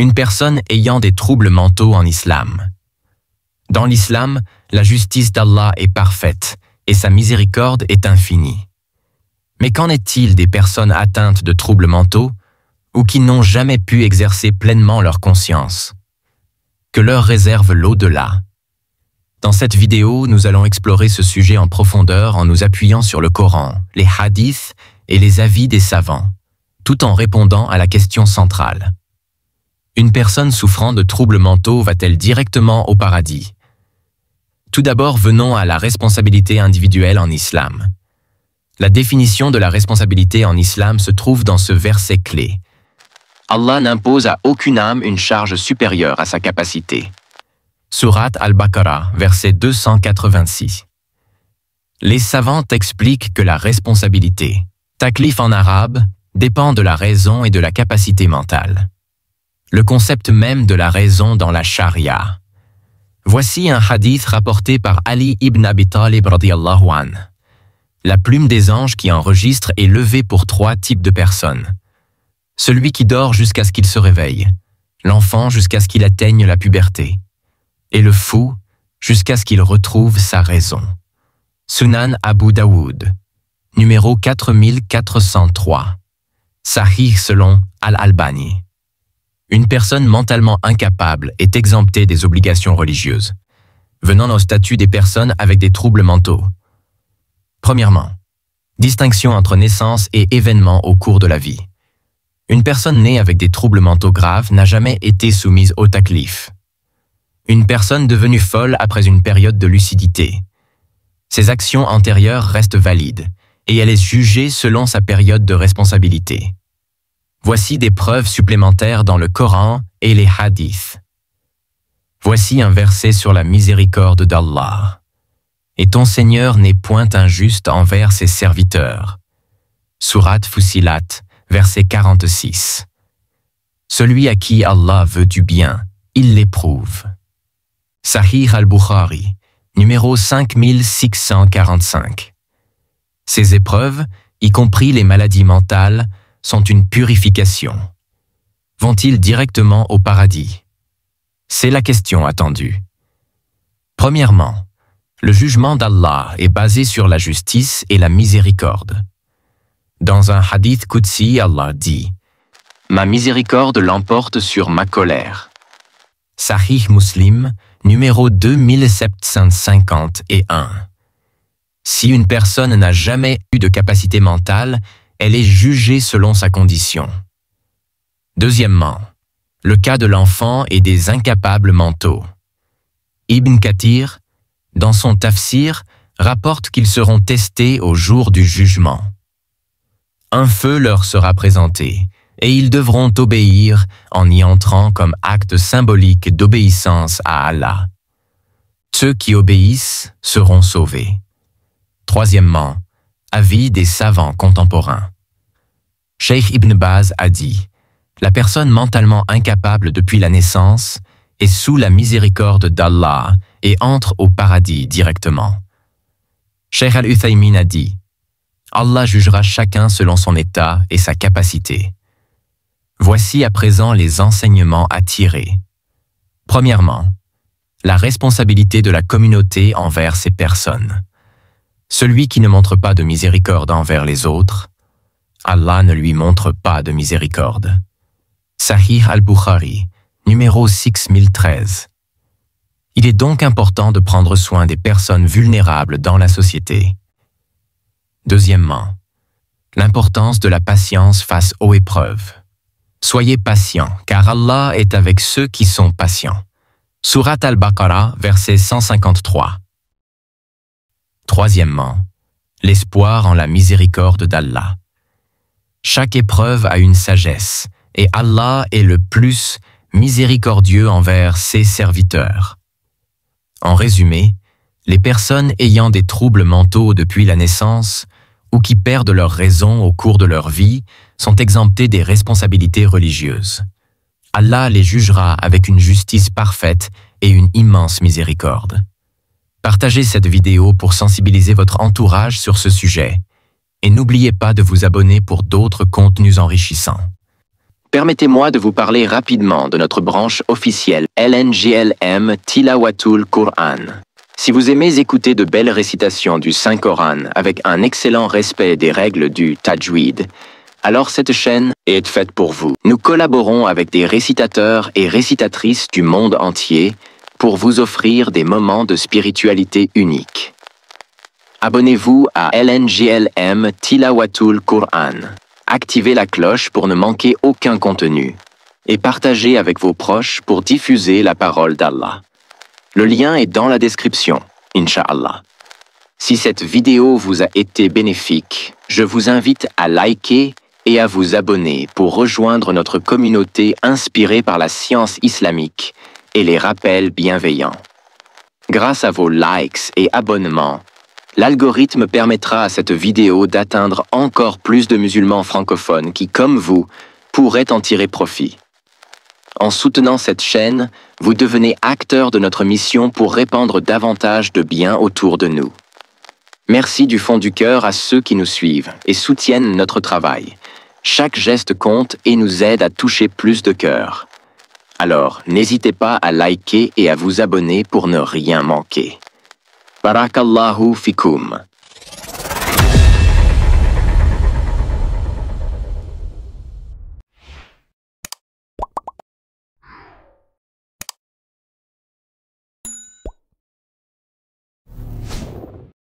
Une personne ayant des troubles mentaux en islam. Dans l'islam, la justice d'Allah est parfaite et sa miséricorde est infinie. Mais qu'en est-il des personnes atteintes de troubles mentaux ou qui n'ont jamais pu exercer pleinement leur conscience? Que leur réserve l'au-delà? Dans cette vidéo, nous allons explorer ce sujet en profondeur en nous appuyant sur le Coran, les hadiths et les avis des savants, tout en répondant à la question centrale. Une personne souffrant de troubles mentaux va-t-elle directement au paradis? Tout d'abord, venons à la responsabilité individuelle en islam. La définition de la responsabilité en islam se trouve dans ce verset clé. Allah n'impose à aucune âme une charge supérieure à sa capacité. Sourate Al-Baqarah, verset 286. Les savants expliquent que la responsabilité, taklif en arabe, dépend de la raison et de la capacité mentale. Le concept même de la raison dans la charia. Voici un hadith rapporté par Ali ibn Abi Talib radiyallahu anhu. La plume des anges qui enregistre est levée pour 3 types de personnes. Celui qui dort jusqu'à ce qu'il se réveille, l'enfant jusqu'à ce qu'il atteigne la puberté, et le fou jusqu'à ce qu'il retrouve sa raison. Sunan Abu Daoud, numéro 4403. Sahih selon Al-Albani. Une personne mentalement incapable est exemptée des obligations religieuses, venant au statut des personnes avec des troubles mentaux. Premièrement, distinction entre naissance et événement au cours de la vie. Une personne née avec des troubles mentaux graves n'a jamais été soumise au taklif. Une personne devenue folle après une période de lucidité. Ses actions antérieures restent valides et elle est jugée selon sa période de responsabilité. Voici des preuves supplémentaires dans le Coran et les hadiths. Voici un verset sur la miséricorde d'Allah. Et ton Seigneur n'est point injuste envers ses serviteurs. Sourate Fussilat, verset 46. Celui à qui Allah veut du bien, il l'éprouve. Sahih al-Bukhari, numéro 5645. Ces épreuves, y compris les maladies mentales, sont une purification. Vont-ils directement au paradis? C'est la question attendue. Premièrement, le jugement d'Allah est basé sur la justice et la miséricorde. Dans un hadith Qudsi, Allah dit « Ma miséricorde l'emporte sur ma colère ». Sahih Muslim, numéro 2751. Si une personne n'a jamais eu de capacité mentale, elle est jugée selon sa condition. Deuxièmement, le cas de l'enfant et des incapables mentaux. Ibn Kathir, dans son tafsir, rapporte qu'ils seront testés au jour du jugement. Un feu leur sera présenté, et ils devront obéir en y entrant comme acte symbolique d'obéissance à Allah. Ceux qui obéissent seront sauvés. Troisièmement, avis des savants contemporains. Cheikh Ibn Baz a dit « La personne mentalement incapable depuis la naissance est sous la miséricorde d'Allah et entre au paradis directement. » Cheikh Al-Uthaymin a dit « Allah jugera chacun selon son état et sa capacité. » Voici à présent les enseignements à tirer. Premièrement, la responsabilité de la communauté envers ces personnes. Celui qui ne montre pas de miséricorde envers les autres, Allah ne lui montre pas de miséricorde. Sahih al-Bukhari, numéro 6013. Il est donc important de prendre soin des personnes vulnérables dans la société. Deuxièmement, l'importance de la patience face aux épreuves. Soyez patients, car Allah est avec ceux qui sont patients. Sourate Al-Baqarah, verset 153. Troisièmement, l'espoir en la miséricorde d'Allah. Chaque épreuve a une sagesse, et Allah est le plus miséricordieux envers ses serviteurs. En résumé, les personnes ayant des troubles mentaux depuis la naissance ou qui perdent leur raison au cours de leur vie sont exemptées des responsabilités religieuses. Allah les jugera avec une justice parfaite et une immense miséricorde. Partagez cette vidéo pour sensibiliser votre entourage sur ce sujet et n'oubliez pas de vous abonner pour d'autres contenus enrichissants. Permettez-moi de vous parler rapidement de notre branche officielle LNGLM Tilawatul Qur'an. Si vous aimez écouter de belles récitations du Saint-Coran avec un excellent respect des règles du Tajwid, alors cette chaîne est faite pour vous. Nous collaborons avec des récitateurs et récitatrices du monde entier pour vous offrir des moments de spiritualité uniques. Abonnez-vous à LNGLM Tilawatul Qur'an. Activez la cloche pour ne manquer aucun contenu et partagez avec vos proches pour diffuser la parole d'Allah. Le lien est dans la description, Inch'Allah. Si cette vidéo vous a été bénéfique, je vous invite à liker et à vous abonner pour rejoindre notre communauté inspirée par la science islamique et les rappels bienveillants. Grâce à vos likes et abonnements, l'algorithme permettra à cette vidéo d'atteindre encore plus de musulmans francophones qui, comme vous, pourraient en tirer profit. En soutenant cette chaîne, vous devenez acteur de notre mission pour répandre davantage de bien autour de nous. Merci du fond du cœur à ceux qui nous suivent et soutiennent notre travail. Chaque geste compte et nous aide à toucher plus de cœurs. Alors, n'hésitez pas à liker et à vous abonner pour ne rien manquer. Barakallahu fikum.